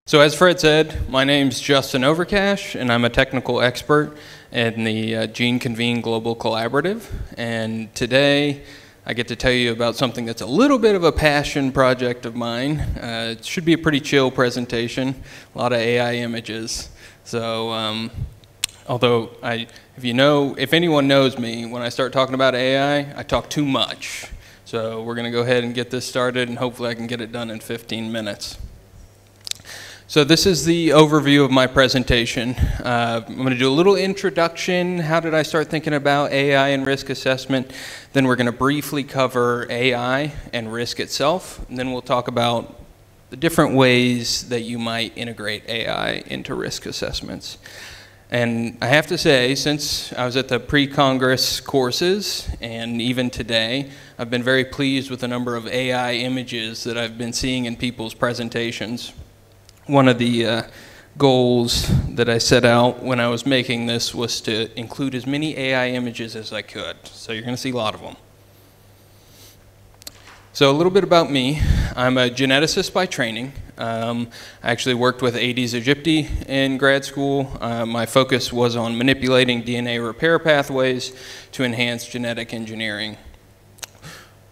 So as Fred said, my name's Justin Overcash, and I'm a technical expert in the Gene Convene Global Collaborative. And today, I get to tell you about something that's a little bit of a passion project of mine. It should be a pretty chill presentation, a lot of AI images. So, although if anyone knows me, when I start talking about AI, I talk too much. So we're going to go ahead and get this started, and hopefully I can get it done in 15 minutes. So this is the overview of my presentation. I'm going to do a little introduction. How did I start thinking about AI and risk assessment? Then we're going to briefly cover AI and risk itself. And then we'll talk about the different ways that you might integrate AI into risk assessments. And I have to say, since I was at the pre-Congress courses, and even today, I've been very pleased with the number of AI images that I've been seeing in people's presentations. One of the goals that I set out when I was making this was to include as many AI images as I could. So you're going to see a lot of them. So a little bit about me. I'm a geneticist by training. I actually worked with Aedes aegypti in grad school. My focus was on manipulating DNA repair pathways to enhance genetic engineering.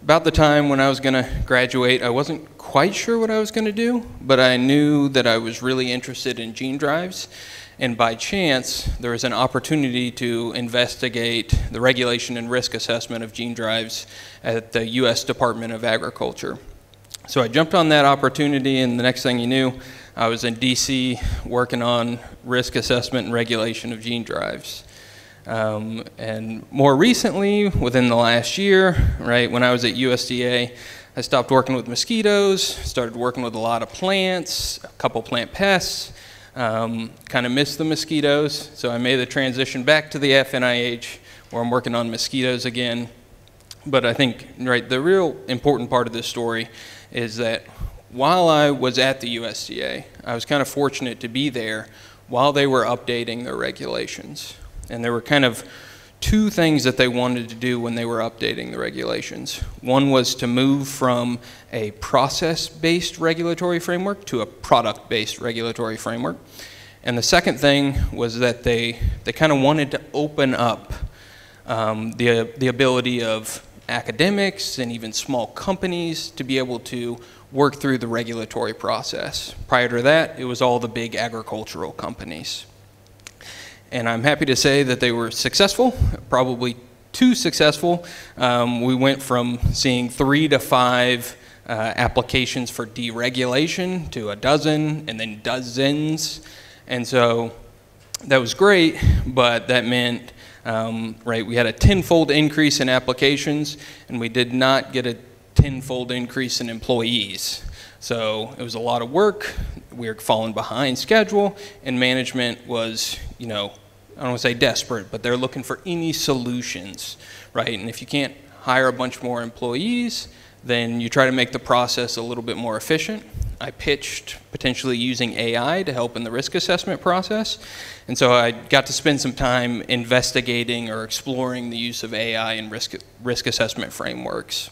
About the time when I was going to graduate, I wasn't quite sure what I was going to do, but I knew that I was really interested in gene drives, and by chance, there was an opportunity to investigate the regulation and risk assessment of gene drives at the U.S. Department of Agriculture. So I jumped on that opportunity, and the next thing you knew, I was in D.C. working on risk assessment and regulation of gene drives. And more recently, within the last year, right, when I was at USDA, I stopped working with mosquitoes, started working with a lot of plants, a couple plant pests, kind of missed the mosquitoes, so I made the transition back to the FNIH, where I'm working on mosquitoes again. But I think, right, the real important part of this story is that while I was at the USDA, I was kind of fortunate to be there while they were updating their regulations. And there were kind of two things that they wanted to do when they were updating the regulations. One was to move from a process-based regulatory framework to a product-based regulatory framework. And the second thing was that they kind of wanted to open up the ability of academics and even small companies to be able to work through the regulatory process. Prior to that, it was all the big agricultural companies. And I'm happy to say that they were successful, probably too successful. We went from seeing 3 to 5 applications for deregulation to a dozen and then dozens. And so that was great, but that meant, right, we had a 10-fold increase in applications, and we did not get a 10-fold increase in employees. So it was a lot of work. We were falling behind schedule, and management was, you know, I don't want to say desperate, but they're looking for any solutions, right? And if you can't hire a bunch more employees, then you try to make the process a little bit more efficient. I pitched potentially using AI to help in the risk assessment process. And so I got to spend some time investigating or exploring the use of AI in risk assessment frameworks.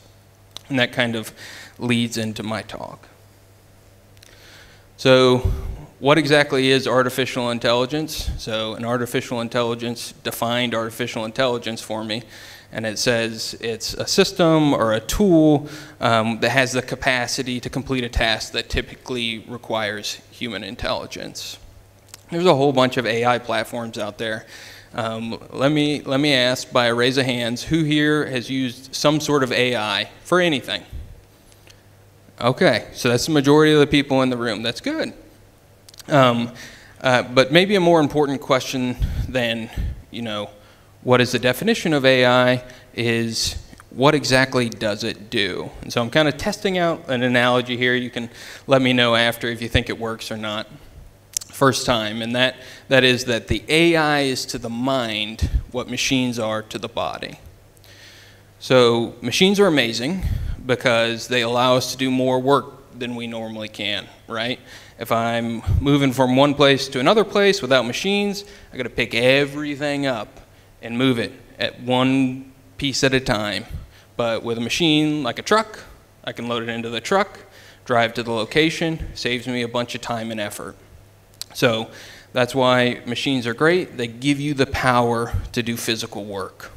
And that kind of leads into my talk. So what exactly is artificial intelligence? So an artificial intelligence defined artificial intelligence for me, and it says it's a system or a tool that has the capacity to complete a task that typically requires human intelligence. There's a whole bunch of AI platforms out there. Let me ask by a raise of hands, who here has used some sort of AI for anything? Okay, so that's the majority of the people in the room. That's good. But maybe a more important question than, you know, what is the definition of AI is what exactly does it do? And so I'm kind of testing out an analogy here. You can let me know after if you think it works or not. First time, and that is that the AI is to the mind what machines are to the body. So machines are amazing because they allow us to do more work than we normally can, right? If I'm moving from one place to another place without machines, I got to pick everything up and move it at one piece at a time. But with a machine like a truck, I can load it into the truck, drive to the location, saves me a bunch of time and effort. So that's why machines are great. They give you the power to do physical work.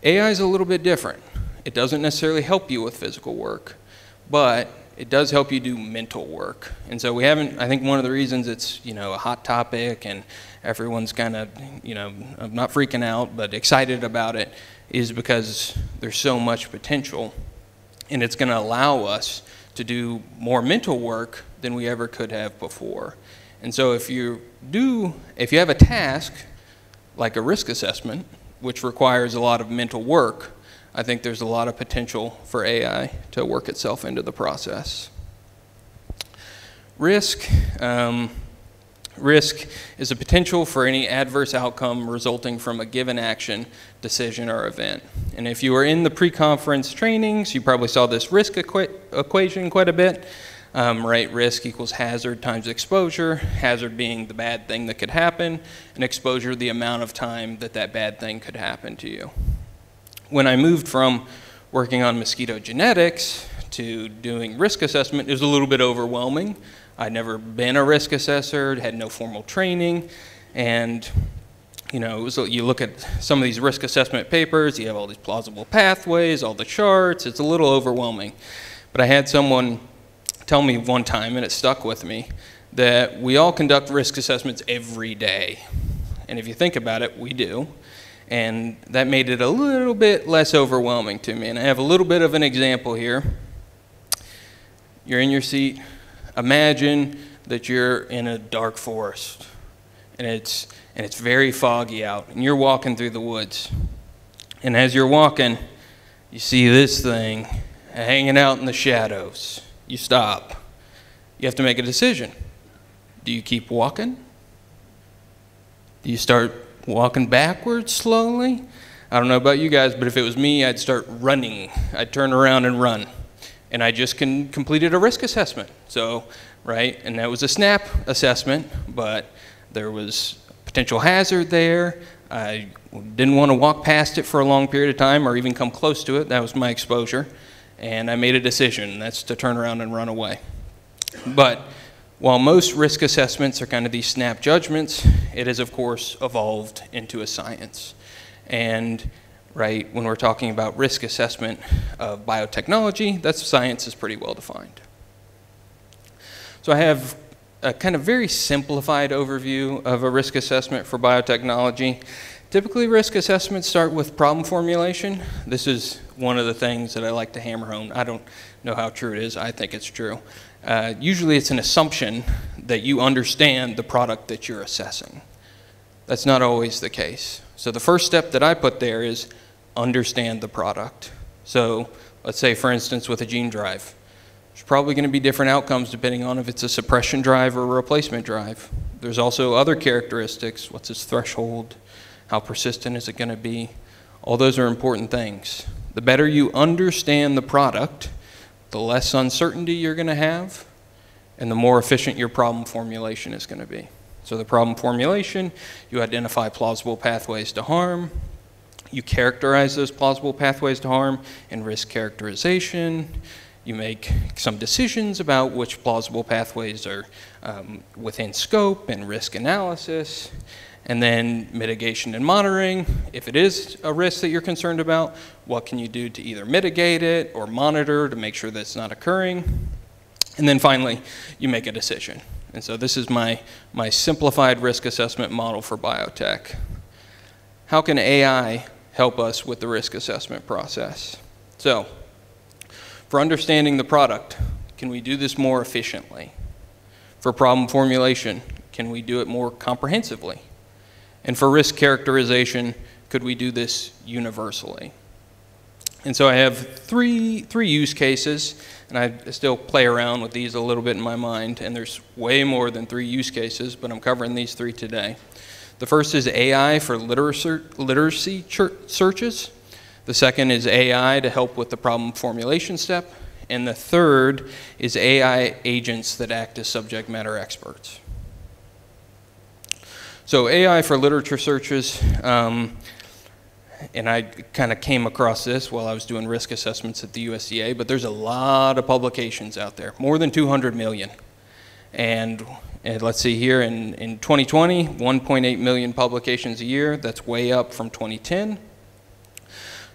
AI is a little bit different. It doesn't necessarily help you with physical work, but it does help you do mental work. And so I think one of the reasons it's, a hot topic and everyone's kind of, not freaking out, but excited about it, is because there's so much potential, and it's going to allow us to do more mental work than we ever could have before. And so if you have a task like a risk assessment, which requires a lot of mental work, I think there's a lot of potential for AI to work itself into the process. Risk is a potential for any adverse outcome resulting from a given action, decision, or event. And if you were in the pre-conference trainings, you probably saw this risk equation quite a bit. Right, risk equals hazard times exposure, hazard being the bad thing that could happen, and exposure the amount of time that that bad thing could happen to you. When I moved from working on mosquito genetics to doing risk assessment, it was a little bit overwhelming. I'd never been a risk assessor, had no formal training, and you look at some of these risk assessment papers, you have all these plausible pathways, all the charts, it's a little overwhelming. But I had someone tell me one time, and it stuck with me, that we all conduct risk assessments every day. And if you think about it, we do. And that made it a little bit less overwhelming to me. And I have a little bit of an example here. You're in your seat. Imagine that you're in a dark forest, and it's very foggy out, and you're walking through the woods. And as you're walking, you see this thing hanging out in the shadows. You stop. You have to make a decision. Do you keep walking? Do you start walking backwards slowly? I don't know about you guys, but if it was me, I'd start running. I'd turn around and run. And I just completed a risk assessment. So, right, and that was a SNAP assessment, but there was potential hazard there. I didn't want to walk past it for a long period of time or even come close to it. That was my exposure. And I made a decision, and that's to turn around and run away. But while most risk assessments are kind of these snap judgments, it has, of course, evolved into a science. And right, when we're talking about risk assessment of biotechnology, that science is pretty well defined. So I have a kind of very simplified overview of a risk assessment for biotechnology. Typically, risk assessments start with problem formulation. This is one of the things that I like to hammer home. I don't know how true it is. I think it's true. Usually, it's an assumption that you understand the product that you're assessing. That's not always the case. So the first step that I put there is understand the product. So let's say, for instance, with a gene drive, there's probably going to be different outcomes depending on if it's a suppression drive or a replacement drive. There's also other characteristics. What's its threshold? How persistent is it going to be? All those are important things. The better you understand the product, the less uncertainty you're going to have, and the more efficient your problem formulation is going to be. So the problem formulation, you identify plausible pathways to harm. You characterize those plausible pathways to harm in risk characterization. You make some decisions about which plausible pathways are within scope and risk analysis. And then mitigation and monitoring. If it is a risk that you're concerned about, what can you do to either mitigate it or monitor to make sure that it's not occurring? And then finally, you make a decision. And so this is my simplified risk assessment model for biotech. How can AI help us with the risk assessment process? So, for understanding the product, can we do this more efficiently? For problem formulation, can we do it more comprehensively? And for risk characterization, could we do this universally? And so I have three use cases, and I still play around with these a little bit in my mind, and there's way more than 3 use cases, but I'm covering these 3 today. The first is AI for literacy searches. The second is AI to help with the problem formulation step. And the third is AI agents that act as subject matter experts. So AI for literature searches, and I kind of came across this while I was doing risk assessments at the USDA, but there's a lot of publications out there, more than 200 million. And let's see here, in 2020, 1.8 million publications a year. That's way up from 2010.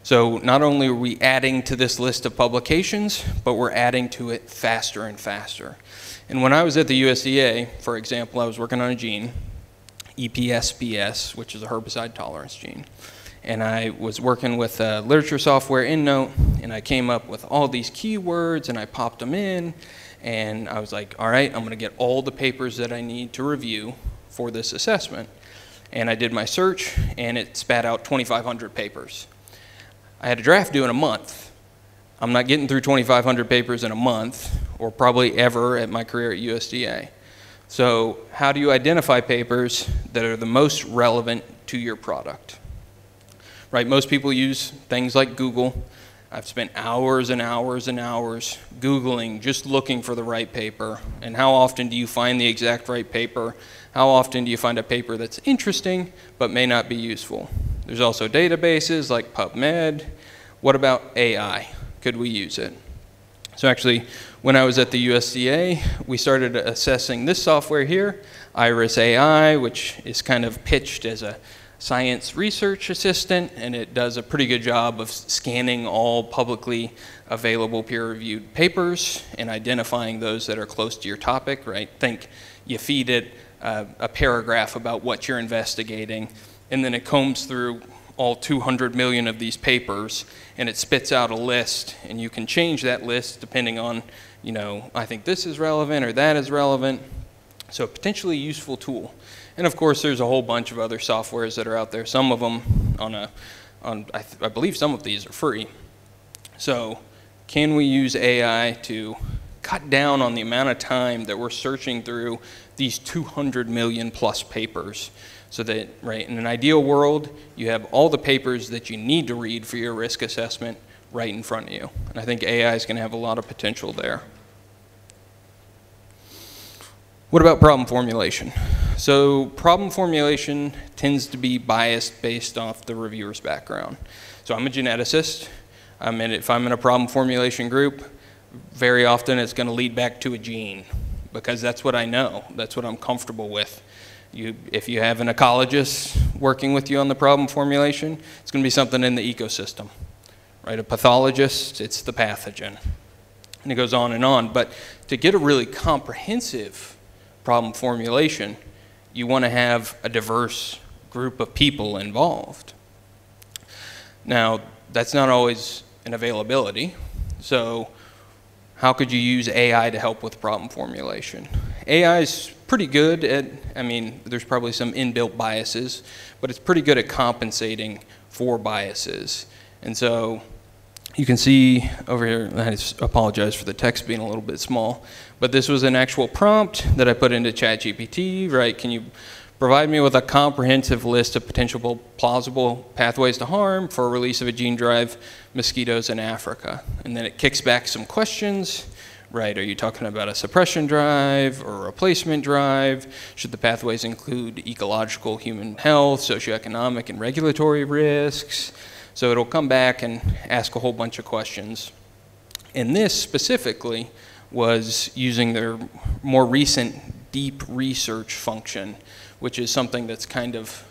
So not only are we adding to this list of publications, but we're adding to it faster and faster. And when I was at the USDA, for example, I was working on a gene, EPSBS, which is a herbicide tolerance gene. And I was working with literature software EndNote, and I came up with all these keywords, and I popped them in, and I was like, all right, I'm going to get all the papers that I need to review for this assessment. And I did my search, and it spat out 2,500 papers. I had a draft due in a month. I'm not getting through 2,500 papers in a month, or probably ever at my career at USDA. So how do you identify papers that are the most relevant to your product? Right, most people use things like Google. I've spent hours and hours and hours Googling, just looking for the right paper. And how often do you find the exact right paper? How often do you find a paper that's interesting but may not be useful? There's also databases like PubMed. What about AI? Could we use it? So actually, when I was at the USDA, we started assessing this software here, Iris AI, which is kind of pitched as a science research assistant, and it does a pretty good job of scanning all publicly available peer-reviewed papers and identifying those that are close to your topic, right? Think you feed it a paragraph about what you're investigating, and then it combs through all 200 million of these papers, and it spits out a list, and you can change that list depending on, you know, I think this is relevant or that is relevant. So a potentially useful tool. And of course, there's a whole bunch of other softwares that are out there. Some of them I believe some of these are free. So can we use AI to cut down on the amount of time that we're searching through these 200 million plus papers? So that, right, in an ideal world, you have all the papers that you need to read for your risk assessment right in front of you. And I think AI is going to have a lot of potential there. What about problem formulation? So problem formulation tends to be biased based off the reviewer's background. So I'm a geneticist. If I'm in a problem formulation group, very often it's going to lead back to a gene because that's what I know. That's what I'm comfortable with. If you have an ecologist working with you on the problem formulation, it's going to be something in the ecosystem. Right? A pathologist, it's the pathogen. And it goes on and on. But to get a really comprehensive problem formulation, you want to have a diverse group of people involved. Now, that's not always an availability. So how could you use AI to help with problem formulation? AI is pretty good at, there's probably some inbuilt biases, but it's pretty good at compensating for biases. And so you can see over here, I just apologize for the text being a little bit small, but this was an actual prompt that I put into ChatGPT, right? Can you provide me with a comprehensive list of potential plausible pathways to harm for release of a gene drive mosquitoes in Africa? And then it kicks back some questions, right? Are you talking about a suppression drive or a replacement drive? Should the pathways include ecological, human health, socioeconomic, and regulatory risks? So it'll come back and ask a whole bunch of questions. And this specifically was using their more recent deep research function, which is something that's kind of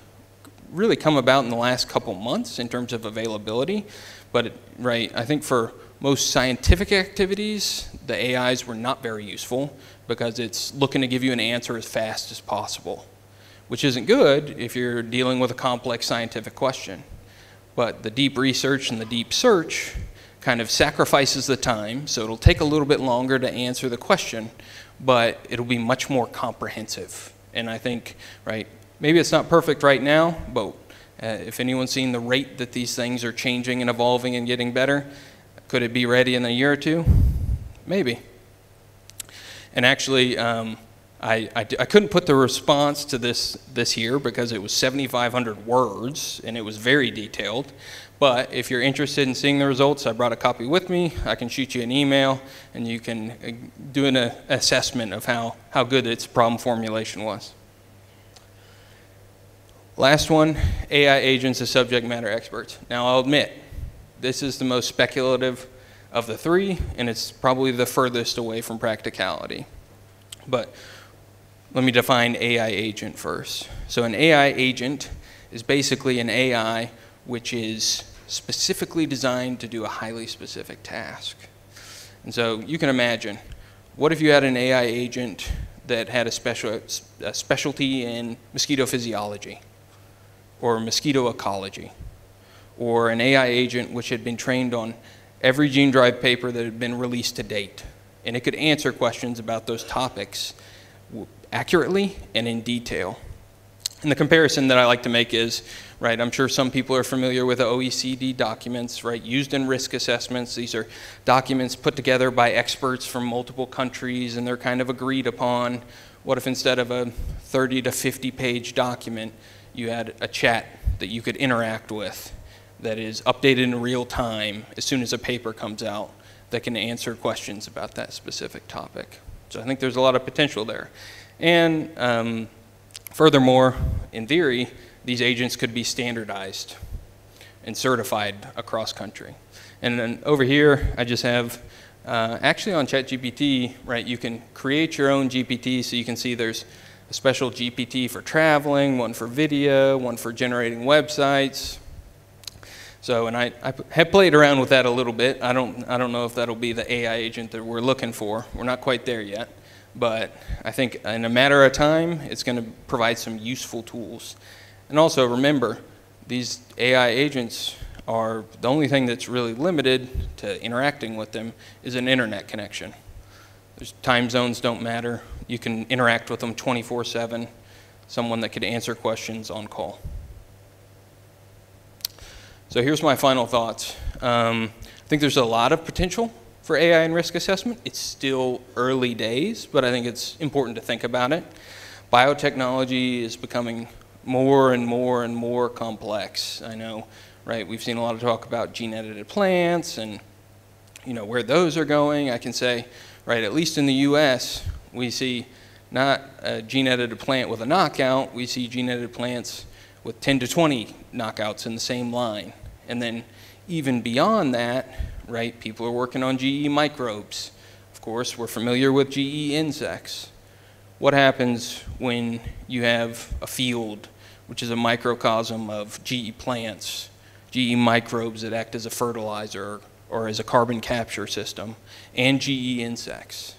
really come about in the last couple months in terms of availability. But I think for most scientific activities, the AIs were not very useful because it's looking to give you an answer as fast as possible, which isn't good if you're dealing with a complex scientific question. But the deep research and the deep search kind of sacrifices the time, so it'll take a little bit longer to answer the question, but it'll be much more comprehensive. And I think, maybe it's not perfect right now, but if anyone's seen the rate that these things are changing and evolving and getting better, could it be ready in a year or two? Maybe. And actually, I couldn't put the response to this here because it was 7,500 words and it was very detailed. But if you're interested in seeing the results, I brought a copy with me. I can shoot you an email and you can do an assessment of how good its problem formulation was. Last one, AI agents as subject matter experts. Now I'll admit, this is the most speculative of the three, and it's probably the furthest away from practicality. But let me define AI agent first. So an AI agent is basically an AI which is specifically designed to do a highly specific task. And so you can imagine, what if you had an AI agent that had a specialty in mosquito physiology or mosquito ecology, or an AI agent which had been trained on every gene drive paper that had been released to date, and it could answer questions about those topics accurately and in detail. And the comparison that I like to make is, right, I'm sure some people are familiar with the OECD documents, right, used in risk assessments. These are documents put together by experts from multiple countries, and they're kind of agreed upon. What if instead of a 30 to 50 page document, you had a chat that you could interact with that is updated in real time as soon as a paper comes out that can answer questions about that specific topic? So I think there's a lot of potential there. And furthermore, in theory, these agents could be standardized and certified across country. And then over here, I just have, actually on ChatGPT, right, you can create your own GPT, so you can see there's a special GPT for traveling, one for video, one for generating websites. So, and I have played around with that a little bit. I don't know if that'll be the AI agent that we're looking for. We're not quite there yet. But I think in a matter of time, it's going to provide some useful tools. And also remember, these AI agents are, the only thing that's really limited to interacting with them is an internet connection. There's time zones don't matter. You can interact with them 24/7, someone that could answer questions on call. So here's my final thoughts. I think there's a lot of potential for AI and risk assessment. It's still early days, but I think it's important to think about it. Biotechnology is becoming more and more and more complex. I know, right, we've seen a lot of talk about gene-edited plants and, you know, where those are going. I can say, right, at least in the US, we see not a gene-edited plant with a knockout, we see gene-edited plants with 10 to 20 knockouts in the same line. And then even beyond that, right, people are working on GE microbes. Of course, we're familiar with GE insects. What happens when you have a field which is a microcosm of GE plants, GE microbes that act as a fertilizer or as a carbon capture system, and GE insects?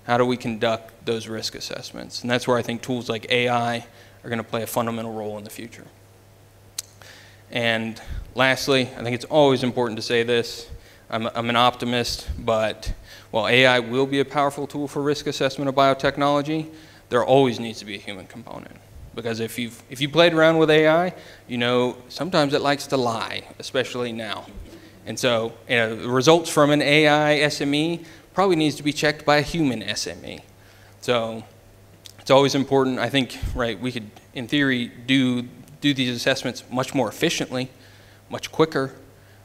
How do we conduct those risk assessments? And that's where I think tools like AI are going to play a fundamental role in the future. And lastly, I think it's always important to say this. I'm an optimist, but while AI will be a powerful tool for risk assessment of biotechnology, there always needs to be a human component. Because if you played around with AI, you know, sometimes it likes to lie, especially now. And so, you know, the results from an AI SME probably needs to be checked by a human SME. So it's always important. I think, right, we could, in theory, do these assessments much more efficiently, much quicker,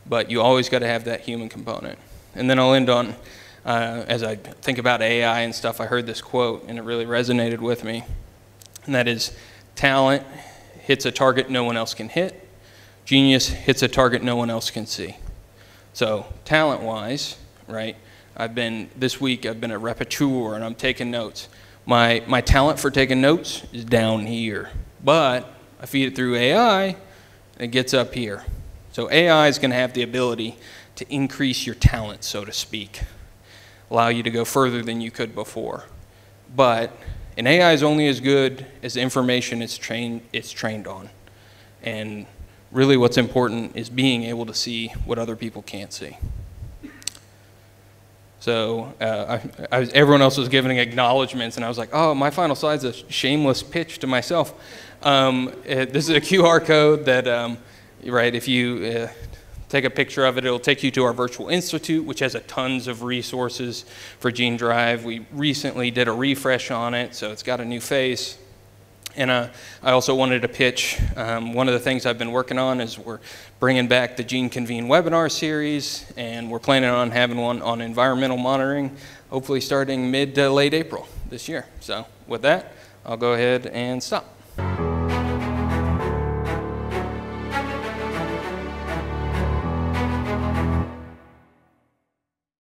but you always got to have that human component. And then I'll end on, as I think about AI and stuff, I heard this quote, and it really resonated with me. And that is, talent hits a target no one else can hit. Genius hits a target no one else can see. So talent-wise, right, this week I've been a repetiteur and I'm taking notes. My talent for taking notes is down here, but I feed it through AI and it gets up here. So AI is going to have the ability to increase your talent, so to speak, allow you to go further than you could before. But an AI is only as good as the information it's trained on. And really what's important is being able to see what other people can't see. So everyone else was giving acknowledgments, and I was like, oh, my final slide's a shameless pitch to myself. This is a QR code that, right, if you take a picture of it, it'll take you to our virtual institute, which has tons of resources for Gene Drive. We recently did a refresh on it, so it's got a new face. And I also wanted to pitch, one of the things I've been working on is we're bringing back the Gene Convene webinar series, and we're planning on having one on environmental monitoring, hopefully starting mid to late April this year. So with that, I'll go ahead and stop.